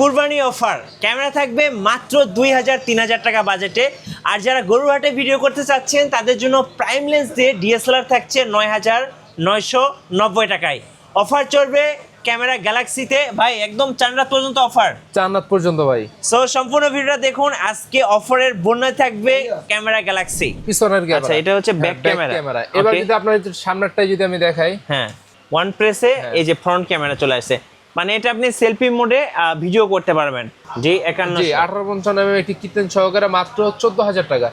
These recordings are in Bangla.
কুরবানি অফার ক্যামেরা থাকবে মাত্র 2000-3000 টাকা বাজেটে। আর যারা গরুহাটে ভিডিও করতে চাচ্ছেন তাদের জন্য প্রাইম লেন্স দিয়ে ডিএসএলআর থাকছে 9990 টাকায়। অফার চলবে ক্যামেরা গ্যালাক্সিতে ভাই, একদম চান্নাত পর্যন্ত অফার, চান্নাত পর্যন্ত ভাই। সো সম্পূর্ণ ভিডিওটা দেখুন। আজকে অফারের বন্যায় থাকবে ক্যামেরা গ্যালাক্সি পিছনের ক্যামেরা। আচ্ছা, এটা হচ্ছে ব্যাক ক্যামেরা। এবার যদি আপনার সামনেরটাই যদি আমি দেখাই, হ্যাঁ, ওয়ান প্রেসে এই যে ফ্রন্ট ক্যামেরা চলে আসে, মানে এটা আপনি সেলফি মোডে ভিডিও করতে পারবেন। জি 1855 mm একটি কিটেন সহকারে মাত্র 14000 টাকা।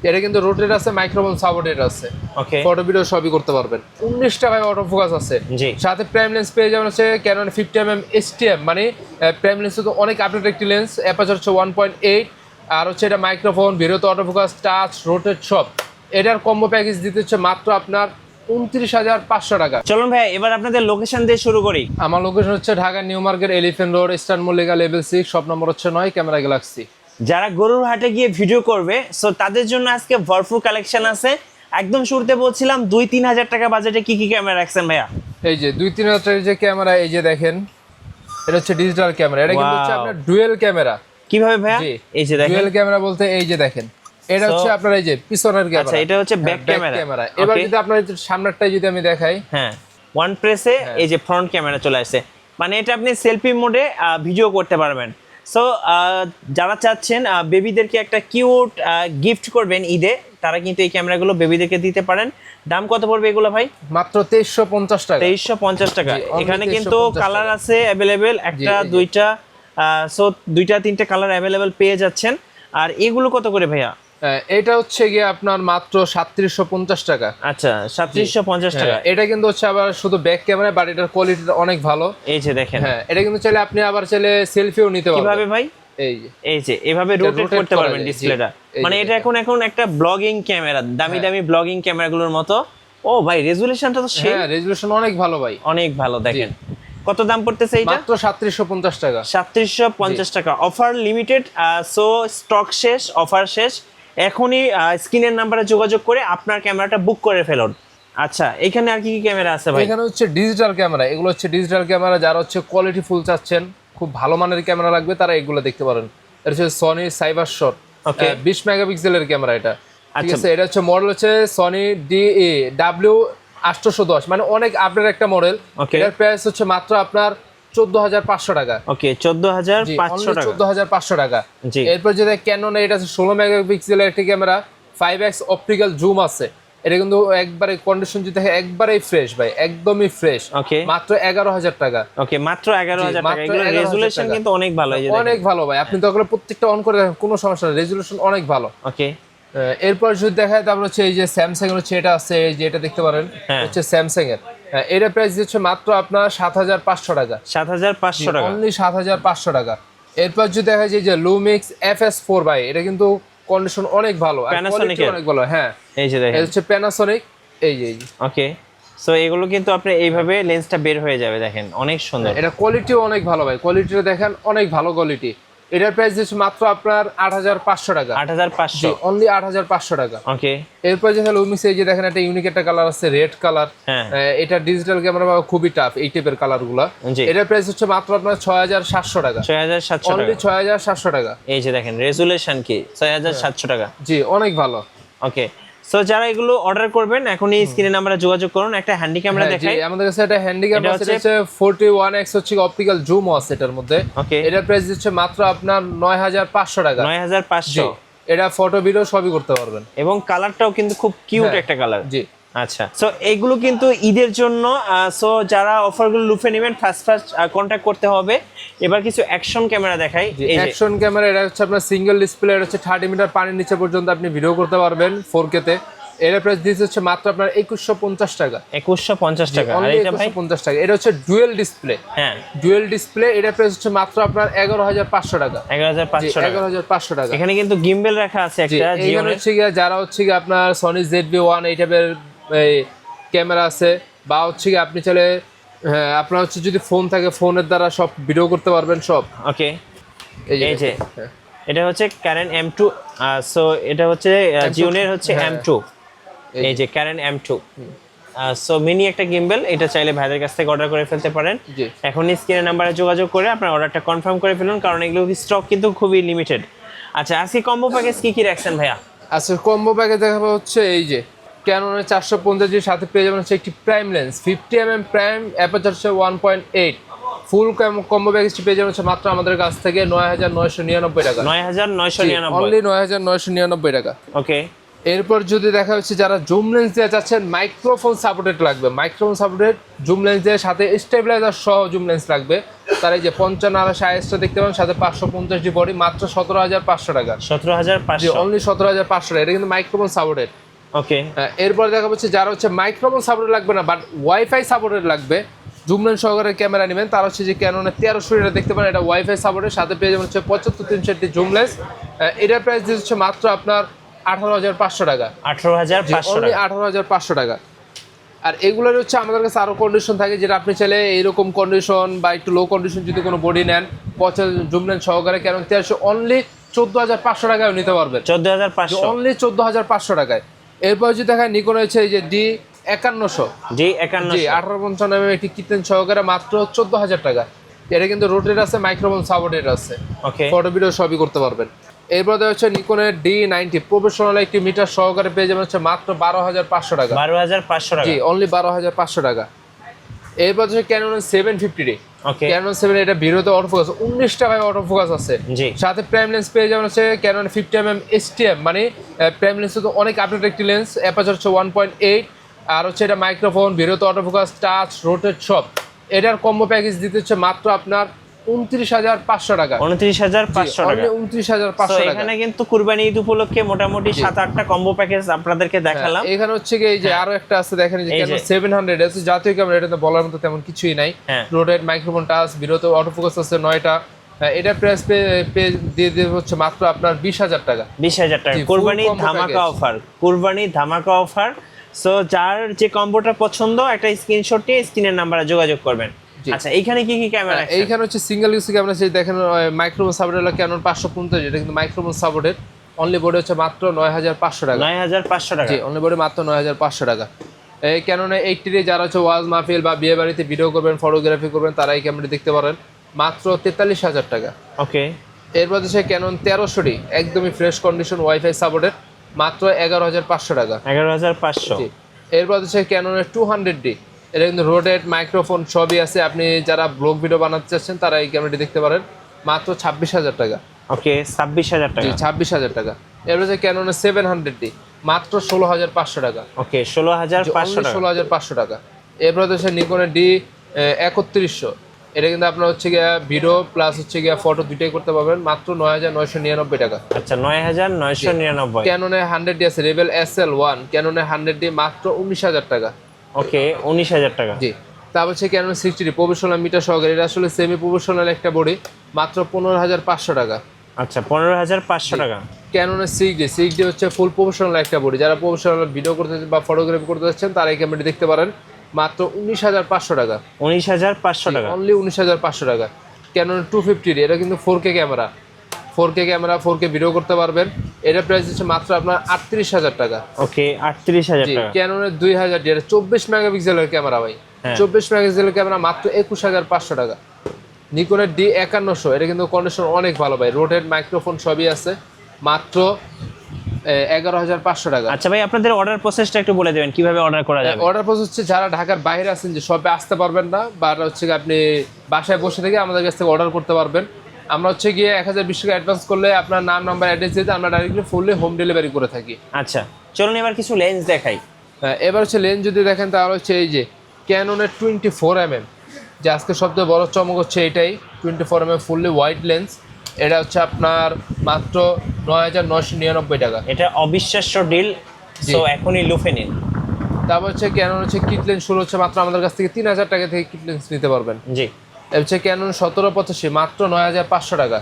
এটা কিন্তু রোটেট আছে, মাইক্রোফোন সাপোর্টেড আছে, ওকে, ফটো ভিডিও সবই করতে পারবেন। 19 টাকায় অটো ফোকাস আছে, জি। সাথে প্রাইম লেন্স পেয়ে যাবেন হচ্ছে ক্যানন 50mm STM, মানে প্রাইম লেন্স তো অনেক আপডেট একটি লেন্স। অ্যাপারচার হচ্ছে 1.8, আর হচ্ছে এটা মাইক্রোফোন, ভিডিওতে অটো ফোকাস, টাচ, রোটেট সব। এটার কম্বো প্যাকেজ দিতে হচ্ছে মাত্র আপনার 29500 টাকা। চলুন ভাই, এবার আপনাদের লোকেশন দিয়ে শুরু করি। আমার লোকেশন হচ্ছে Dhaka new market, elephant road, eastern Mallika level 6, shop number হচ্ছে 9, ক্যামেরা গ্যালাক্সি। যারা গরুর হাটে গিয়ে ভিডিও করবে, সো তাদের জন্য আজকে ভরপুর কালেকশন আছে। একদম শুরুতে বলছিলাম 2-3000 টাকা বাজেটে কি কি ক্যামেরা রাখছেন ভাইয়া? এই যে 2-3000 টাকার যে ক্যামেরা, এই যে দেখেন, এটা হচ্ছে ডিজিটাল ক্যামেরা। এটা কিন্তু হচ্ছে আপনার ডুয়েল ক্যামেরা। কিভাবে ভাইয়া? এই যে দেখেন, ডুয়েল ক্যামেরা বলতে এই যে দেখেন, এটা হচ্ছে আপনার এই যে পিছনের ক্যামেরা। আচ্ছা, এটা হচ্ছে ব্যাক ক্যামেরা। এবার যদি আপনার সামনেরটাই যদি আমি দেখাই, হ্যাঁ, ওয়ান প্রেসে এই যে ফ্রন্ট ক্যামেরা চলে আসে, মানে এটা আপনি সেলফি মোডে ভিডিও করতে পারবেন। সো যারা চাচ্ছেন বেবিদেরকে একটা কিউট গিফট করবেন ঈদে, তারা কিন্তু এই ক্যামেরাগুলো বেবিদেরকে দিতে পারেন। দাম কত পড়বে এগুলো ভাই? মাত্র 2350 টাকা। 2350 টাকা। এখানে কিন্তু 2350 কালার আছে অ্যাভেলেবেল, একটা দুইটা, সো দুইটা তিনটে কালার অ্যাভেলেবেল পেয়ে যাচ্ছেন। আর এগুলো কত করে ভাইয়া? এটা হচ্ছে গিয়ে আপনার মাত্র 3750 টাকা। আচ্ছা, 3750 টাকা। এটা কিন্তু হচ্ছে আবার শুধু ব্যাক ক্যামেরা, বাট এটার কোয়ালিটিটা অনেক ভালো। এই যে দেখেন, হ্যাঁ, এটা কিন্তু চাইলে আপনি আবার চাইলে সেলফিও নিতে পারবেন। কিভাবে ভাই? এই যে এভাবে রোটেট করতে পারবেন ডিসপ্লেটা, মানে এটা এখন একটা ব্লগিং ক্যামেরা, দামি দামি ব্লগিং ক্যামেরাগুলোর মতো। ও ভাই, রেজুলেশনটা তো সেই, হ্যাঁ রেজুলেশন অনেক ভালো ভাই, অনেক ভালো। দেখেন কত দাম পড়তেছে এটা? মাত্র 3750 টাকা। 3750 টাকা। অফার লিমিটেড, সো স্টক শেষ, অফার শেষ। এখনই স্ক্রিনের নাম্বারে যোগাযোগ করে আপনার ক্যামেরাটা বুক করে ফেলুন। আচ্ছা, এখানে আর কি কি ক্যামেরা আছে ভাই? এখানে হচ্ছে ডিজিটাল ক্যামেরা। এগুলো হচ্ছে ডিজিটাল ক্যামেরা, যারা হচ্ছে কোয়ালিটি ফুল চাচ্ছেন, খুব ভালো মানের ক্যামেরা লাগবে, তারা এগুলো দেখতে পারেন। এটা হচ্ছে সনি সাইবার শট, 20 মেগাপিক্সেলের ক্যামেরা এটা, ঠিক আছে। এটা হচ্ছে মডেল হচ্ছে সনি DE-W810, মানে অনেক আপডেট একটা মডেল। এটার প্রাইস হচ্ছে মাত্র আপনার 14500 টাকা। ওকে, 14500 টাকা, 14500 টাকা। জি। এরপর যেটা ক্যানন, এটা হচ্ছে 16 মেগাপিক্সেলের একটি ক্যামেরা, 5x অপটিক্যাল জুম আছে। এটা কিন্তু একবারে কন্ডিশন যদি দেখে একবারেই ফ্রেশ ভাই, একদমই ফ্রেশ। ওকে, মাত্র 11000 টাকা। ওকে, মাত্র 11000 টাকা। এগুলো রেজুলেশন কিন্তু অনেক ভালো, এই যে অনেক ভালো ভাই। আপনি তখন প্রত্যেকটা অন করে দেখেন, কোনো সমস্যা নেই, রেজুলেশন অনেক ভালো। ওকে, এরপর যদি দেখায়, তারপর হচ্ছে এই যে স্যামসাং এর হচ্ছে এটা আছে, এই যে এটা দেখতে পারেন, হচ্ছে স্যামসাং এর। এর প্রাইস হচ্ছে মাত্র আপনার 7500 টাকা। 7500 টাকা, অনলি 7500 টাকা। এরপর যদি দেখা যায় যে লুমিক্স FS4 ভাই, এটা কিন্তু কন্ডিশন অনেক ভালো, আর কোয়ালিটি অনেক ভালো। হ্যাঁ, এই যে দেখেন, এটা হচ্ছে প্যানাসোনিক, এই যে ওকে। সো এগুলো কিন্তু আপনি এইভাবে লেন্সটা বের হয়ে যাবে, দেখেন অনেক সুন্দর। এটা কোয়ালিটিও অনেক ভালো ভাই, কোয়ালিটিটা দেখেন অনেক ভালো কোয়ালিটি। এটার প্রাইস হচ্ছে মাত্র আপনার 8500 টাকা। 8500, অনলি 8500 টাকা। ওকে। এরপর যে লুমিক্স, এই যে দেখেন একটা ইউনিক একটা কালার আছে, রেড কালার। এটা ডিজিটাল ক্যামেরা খুবই টাফ এই টাইপের কালারগুলো। এটার প্রাইস হচ্ছে মাত্র আপনার 6700 টাকা। 6700 টাকা, অনলি 6700 টাকা। এই যে দেখেন, রেজুলেশন কি 6700 টাকা। জি, অনেক ভালো। ওকে, সো যারা এগুলো অর্ডার করবেন এখনই স্ক্রিনে নাম্বারে যোগাযোগ করুন। একটা হ্যান্ডি ক্যামেরা দেখাই, আমাদের কাছে একটা হ্যান্ডি ক্যামেরা আছে, এটা হচ্ছে 41x হচ্ছে অপটিক্যাল জুম আছে এটার মধ্যে। ওকে, এটার প্রাইস হচ্ছে মাত্র আপনার 9500 টাকা। 9500। এটা ফটো ভিডিও সবই করতে পারবেন, এবং কালারটাও কিন্তু খুব কিউট একটা কালার। জি। আচ্ছা, সো এইগুলো কিন্তু ঈদের জন্য। সো যারা অফারগুলো লুফে নেবেন ফার্স্ট কন্ট্যাক্ট করতে হবে। এবার কিছু অ্যাকশন ক্যামেরা দেখাই। এই যে অ্যাকশন ক্যামেরা, এটা হচ্ছে আপনার সিঙ্গেল ডিসপ্লে, এটা হচ্ছে 30 মিটার পানির নিচে পর্যন্ত আপনি ভিডিও করতে পারবেন 4K তে। এর প্রাইস দিচ্ছে হচ্ছে মাত্র আপনার 2150 টাকা। 2150 টাকা। আর এটা ভাই 2150 টাকা। এটা হচ্ছে ডুয়েল ডিসপ্লে। হ্যাঁ, ডুয়েল ডিসপ্লে। এর প্রাইস হচ্ছে মাত্র আপনার 11500 টাকা। 11500 টাকা। 11500 টাকা। এখানে কিন্তু গিম্বেল রাখা আছে একটা, এখানে হচ্ছে গিয়ে যারা হচ্ছে গিয়ে আপনার সনি ZV-1 এই টাইপের ক্যামেরা আছে, বা হচ্ছে গিয়ে আপনি চাইলে আপনার হচ্ছে যদি ফোন থাকে, ফোনের দ্বারা সব ভিডিও করতে পারবেন সব। ওকে, এই যে এটা হচ্ছে Canon M2। সো এটা হচ্ছে জিওনের হচ্ছে M2। এই যে Canon M2। সো মিনি একটা গিম্বল, এটা চাইলে ভাইদের কাছ থেকে অর্ডার করে ফেলতে পারেন। জি। এখন স্ক্রিনের নাম্বারে যোগাযোগ করে আপনার অর্ডারটা কনফার্ম করে ফেলুন, কারণ এগুলো স্টক কিন্তু খুবই লিমিটেড। আচ্ছা, আজকে কম্বো প্যাকেজ কি কি রাখছেন ভাইয়া? আচ্ছা, কম্বো প্যাকেজ দেখাবো হচ্ছে এই যে ক্যাননের 450 সাথে পেয়ে যাবেন হচ্ছে একটি prime lens 50mm prime, aperture হচ্ছে 1.8। ফুল কম্বো প্যাকেজটি পেয়ে যাবেন হচ্ছে মাত্র আমাদের কাছ থেকে 9999 টাকা। 9999। অনলি 9999 টাকা। ওকে। এরপর যদি দেখা হচ্ছে যারা জুম লেন্স দিয়ে চাচ্ছেন, মাইক্রোফোন সাপোর্টেড লাগবে, মাইক্রোফোন সাপোর্টেড জুম লেন্স দিয়ে সাথে স্টেবিলাইজার সহ জুম লেন্স লাগবে, তার এই যে 55 আইএসটা দেখতে পাবেন, সাথে 550 বডি, মাত্র 17500 টাকা। 17500। অনলি 17500 টাকা। এটা কিন্তু মাইক্রোফোন সাপোর্টেড। ওকে। এরপর দেখা যাচ্ছে যারা হচ্ছে মাইক্রোফোন সাপোর্টেড লাগবে না, বাট ওয়াইফাই সাপোর্টেড লাগবে, জুম লেন্স সহকারে ক্যামেরা নেবেন, তার হচ্ছে যে ক্যাননের 1300 দেখতে পারেন, এটা ওয়াইফাই সাপোর্টেড, সাথে পেয়ে যাবেন হচ্ছে 75360 জুম লেন্স। এটার প্রাইস দিচ্ছে মাত্র আপনার 18500 টাকা। 18500 অনলি টাকা। 18500 টাকা। আর এগুলোর হচ্ছে আমাদের কাছে আরো কন্ডিশন থাকে, যেটা আপনি চাইলে এইরকম কন্ডিশন বা একটু লো কন্ডিশন যদি কোনো বডি নেন, জুম লেন্স সহকারে ক্যানন 1300, অনলি 14500 টাকায় নিতে পারবেন। 14500। অনলি 14500 টাকায়। এরপর যদি দেখায় নিকন হচ্ছে এই যে D5100। D5100। জি, 1855 একটি কিটেন সহকারে মাত্র 14000 টাকা। এটা কিন্তু রোটেট আছে, মাইক্রোফোন সাপোর্টেড আছে, ওকে। ফটো ভিডিও সবই করতে পারবেন। এরপর দেখা হচ্ছে নিকনের D90 প্রফেশনাল একটি মিটার সহকারে পেয়ে যাবেন হচ্ছে মাত্র 12500 টাকা। 12500 টাকা। জি, অনলি 12500 টাকা। এরপর হচ্ছে ক্যানন 750D। ওকে। ক্যানন 7 এটা ভিডিওতে অটো ফোকাস 19 টাকায় অটো ফোকাস আছে। জি। সাথে প্রাইম লেন্স পেয়ে যাবেন হচ্ছে ক্যানন 50mm STM, মানে প্রাইম লেন্স তো অনেক আপডেট একটি লেন্স, অ্যাপারচার হচ্ছে 1.8, আর হচ্ছে এটা মাইক্রোফোন, ভিডিওতে অটো ফোকাস, টাচ, রোটেট সব। এটার কম্বো প্যাকেজ দিতে হচ্ছে মাত্র আপনার 29500 টাকা। 29500 টাকা। 29500 টাকা। এখানে কিন্তু কুরবানি ঈদ উপলক্ষে মোটামুটি 7-8টা কম্বো প্যাকেজ আপনাদেরকে দেখালাম। এখানে হচ্ছে কি এই যে আরো একটা আছে দেখেন, যে ক্যানন 700 আছে, জাতীয় ক্যামেরা, এটা বলার মতো তেমন কিছুই নাই। রোটেট, মাইক্রোফোন, টাচ, ভিডিওতে অটো ফোকাস আছে 9টা। এটা প্রাইস দিয়ে দেব হচ্ছে মাত্র আপনার 20000 টাকা। 20000 টাকা কুরবানি ধামাকা অফার। কুরবানি ধামাকা অফার। সো যার যে কম্বোটা পছন্দ, একটা স্ক্রিনশট নিয়ে স্ক্রিনের নাম্বারে যোগাযোগ করবেন। আচ্ছা, এইখানে কি কি ক্যামেরা আছে? এইখানে হচ্ছে সিঙ্গেল ইউজ ক্যামেরা আছে, দেখেন মাইক্রোফোন সাপোর্টেড হলো ক্যানন 550, এটা কিন্তু মাইক্রোফোন সাপোর্টেড। অনলি বডি হচ্ছে মাত্র 9500 টাকা। 9500 টাকা। জি, অনলি বডি মাত্র 9500 টাকা। এই ক্যাননে 80 যারা হচ্ছে ওয়াজ মাহফিল বা বিয়ে বাড়িতে ভিডিও করবেন, ফটোগ্রাফি করবেন, তারা এই ক্যামেরা দেখতে পারেন, মাত্র 43000 টাকা। ওকে। এরপর হচ্ছে ক্যানন 1300D একদমই ফ্রেশ কন্ডিশন, ওয়াইফাই সাপোর্টেড, মাত্র 11500 টাকা। 11500। জি। এরপর হচ্ছে ক্যাননের 200D, এটা কিন্তু রোটেট, মাইক্রোফোন সবই আছে, আপনি যারা ব্লগ ভিডিও বানাতে চাচ্ছেন তারা এই ক্যামেরাটি দেখতে পারেন, মাত্র 26000 টাকা। ওকে, 26000 টাকা। জি, 26000 টাকা। এরপর হচ্ছে ক্যাননের 700D, মাত্র 16500 টাকা। ওকে, 16500 টাকা। 16500 টাকা। এরপর হচ্ছে নিকনের D3100, এটা কিন্তু আপনার হচ্ছে গিয়া ভিডিও প্লাস হচ্ছে গিয়া ফটো দুইটাই করতে পারবেন, মাত্র 9999 টাকা। আচ্ছা, 9999। ক্যাননের 100D আছে, রেবেল SL1 ক্যাননের 100D, মাত্র 19000 টাকা। ওকে, 19000 টাকা। জি। তারপর হচ্ছে ক্যানন 60D প্রফেশনাল মিটার সহকারে, এটা আসলে সেমি প্রফেশনাল একটা বডি, মাত্র 15500 টাকা। আচ্ছা, 15500 টাকা। ক্যাননের 6D হচ্ছে ফুল প্রফেশনাল একটা বডি, যারা প্রফেশনাল ভিডিও করতে বা ফটোগ্রাফি করতে যাচ্ছেন তারা এই ক্যামেরাটি দেখতে পারেন, মাত্র 19500 টাকা। 19500 টাকা। অনলি 19500 টাকা। ক্যানন 250D, এটা কিন্তু 4K ক্যামেরা, 4K ভিডিও করতে পারবেন। এটা প্রাইস হচ্ছে মাত্র আপনার 38000 টাকা। ওকে, 38000 টাকা। ক্যাননের 2000D, এটা 24 মেগাপিক্সেলের ক্যামেরা ভাই, 24 মেগাপিক্সেলের ক্যামেরা, মাত্র 21500 টাকা। নিকনের D5100, এটা কিন্তু কন্ডিশন অনেক ভালো ভাই, রোটেট, মাইক্রোফোন সবই আছে, মাত্র 11500 টাকা। আচ্ছা ভাই, আপনাদের অর্ডার প্রসেসটা একটু বলে দেবেন, কিভাবে অর্ডার করা যাবে? অর্ডার প্রসেস হচ্ছে যারা ঢাকার বাইরে আছেন, যে সবে আসতে পারবেন না, বা হচ্ছে আপনি বাসায় বসে থেকে আমাদের কাছ থেকে অর্ডার করতে পারবেন। আমরা হচ্ছে গিয়ে 1020 টাকা অ্যাডভান্স করলে আপনার নাম, নাম্বার, অ্যাড্রেস দিতে আমরা ডাইরেক্টলি ফুললি হোম ডেলিভারি করে থাকি। আচ্ছা, চলুন এবার কিছু লেন্স দেখাই। এবার হচ্ছে লেন্স যদি দেখেন, তাহলে হচ্ছে এই যে ক্যাননের 24mm, যে আজকে সবচেয়ে বড় চমক হচ্ছে এটাই, 24mm ফুললি হোয়াইট লেন্স। এটা হচ্ছে আপনার মাত্র 9999 টাকা। এটা অবিশ্বাস্য ডিল। সো এখনই লুফে নিন। তারপর হচ্ছে ক্যানন হচ্ছে কিট লেন্স শুরু হচ্ছে মাত্র আমাদের কাছ থেকে 3000 টাকা থেকে কিট লেন্স নিতে পারবেন। জি। হচ্ছে ক্যানন 1785, মাত্র 9500 টাকা।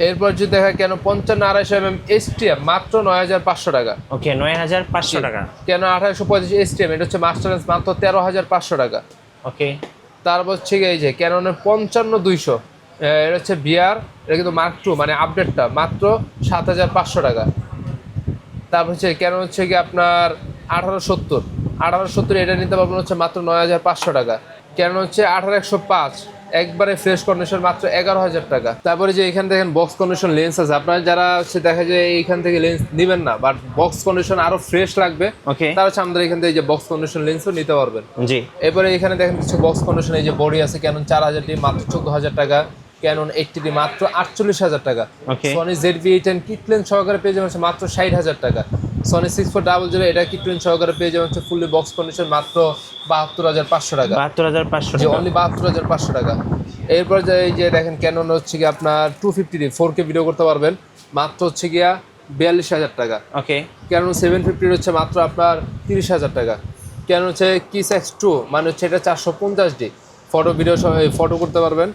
এরপর যদি দেখা ক্যানন 55-250mm STM, মাত্র 9500 টাকা। ওকে, 9500 টাকা। ক্যানন 2835 STM, এটা হচ্ছে মাস্টার লেন্স, মাত্র 13500 টাকা। ওকে। তারপর হচ্ছে এই যে ক্যাননের 55-200, এটা হচ্ছে বিআর, এটা কিন্তু মার্ক 2 মানে আপডেটটা, মাত্র 7500 টাকা। তারপর হচ্ছে ক্যানন হচ্ছে কি আপনার 1870, 1870 এটা নিতে পারবেন হচ্ছে মাত্র 9500 টাকা। ক্যানন হচ্ছে 18105 একবারে ফ্রেশ কন্ডিশন মাত্র 11000 টাকা। তারপরে যে এখানে দেখেন বক্স কন্ডিশন লেন্স আছে, আপনারা যারা হচ্ছে দেখা যায় এইখান থেকে লেন্স নেবেন না বাট বক্স কন্ডিশন আরো ফ্রেশ লাগবে, ওকে, তারা হচ্ছে আমাদের এখান থেকে যে বক্স কন্ডিশন লেন্সও নিতে পারবেন। জি। এরপরে এখানে দেখেন কিছু বক্স কন্ডিশন, এই যে বডি আছে ক্যানন 4000D মাত্র 14000 টাকা, ক্যানন 80D মাত্র 48000 টাকা, ওকে, সনি ZV-A10 কিট লেন্স সহকারে পেয়ে যাবেন হচ্ছে মাত্র 60000 টাকা, সনি 6400 এটা কিট লেন্স সহকারে পেয়ে যাবেন হচ্ছে ফুললি বক্স কন্ডিশন মাত্র 72500 টাকা, 72500 যে টাকা। অনলি 72500 টাকা। এরপর যে এই যে দেখেন ক্যানন হচ্ছে কি আপনার 250D 4K ভিডিও করতে পারবেন মাত্র হচ্ছে গিয়া 42000 টাকা, ওকে, ক্যানন 750 হচ্ছে মাত্র আপনার 30000 টাকা, ক্যানন হচ্ছে কিস X2 মানে হচ্ছে এটা 450D ফটো ভিডিও ফটো করতে পারবেন,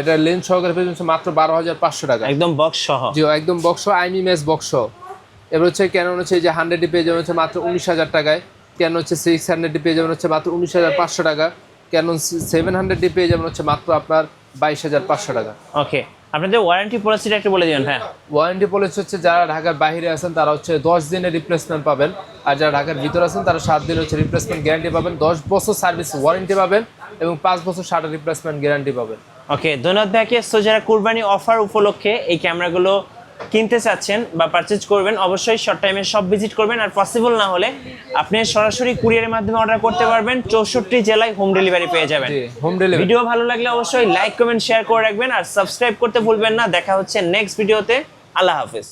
এটা লেন্স সহকারে পেয়ে যাচ্ছে মাত্র 12500 টাকা, একদম বক্স সহ। জি একদম বক্স আইএমএস বক্স। এবার হচ্ছে ক্যানন হচ্ছে এই যে 100D পেয়ে যাবেন হচ্ছে মাত্র 19000 টাকায়, ক্যানন হচ্ছে 600D পেয়ে যাবেন হচ্ছে মাত্র 19500 টাকা, ক্যানন 700D পেয়ে যাবেন হচ্ছে মাত্র আপনার 22500 টাকা। ওকে, আপনাদের ওয়ারেন্টি পলিসিটা একটু বলে দিবেন। হ্যাঁ, ওয়ারেন্টি পলিসি হচ্ছে যারা ঢাকার বাইরে আছেন তারা হচ্ছে 10 দিনের রিপ্লেসমেন্ট পাবেন, আর যারা ঢাকার ভিতরে আছেন তারা 7 দিনের হচ্ছে রিপ্লেসমেন্ট গ্যারান্টি পাবেন, 10 বছর সার্ভিস ওয়ারেন্টি পাবেন এবং 5 বছর শাটার রিপ্লেসমেন্ট গ্যারান্টি পাবেন। ওকে, ধন্যবাদ ভাইকে। সো যারা কুরবানি অফার উপলক্ষে এই ক্যামেরাগুলো কিনতে চাচ্ছেন বা পারচেজ করবেন, অবশ্যই শর্ট টাইমে সব ভিজিট করবেন, আর পসিবল না হলে আপনি সরাসরি কুরিয়ারের মাধ্যমে অর্ডার করতে পারবেন। 64 জেলায় হোম ডেলিভারি পেয়ে যাবেন। Home delivery. ভিডিও ভালো লাগলে অবশ্যই লাইক কমেন্ট শেয়ার করে রাখবেন আর সাবস্ক্রাইব করতে ভুলবেন না। দেখা হচ্ছে নেক্সট ভিডিওতে। আল্লাহ হাফেজ।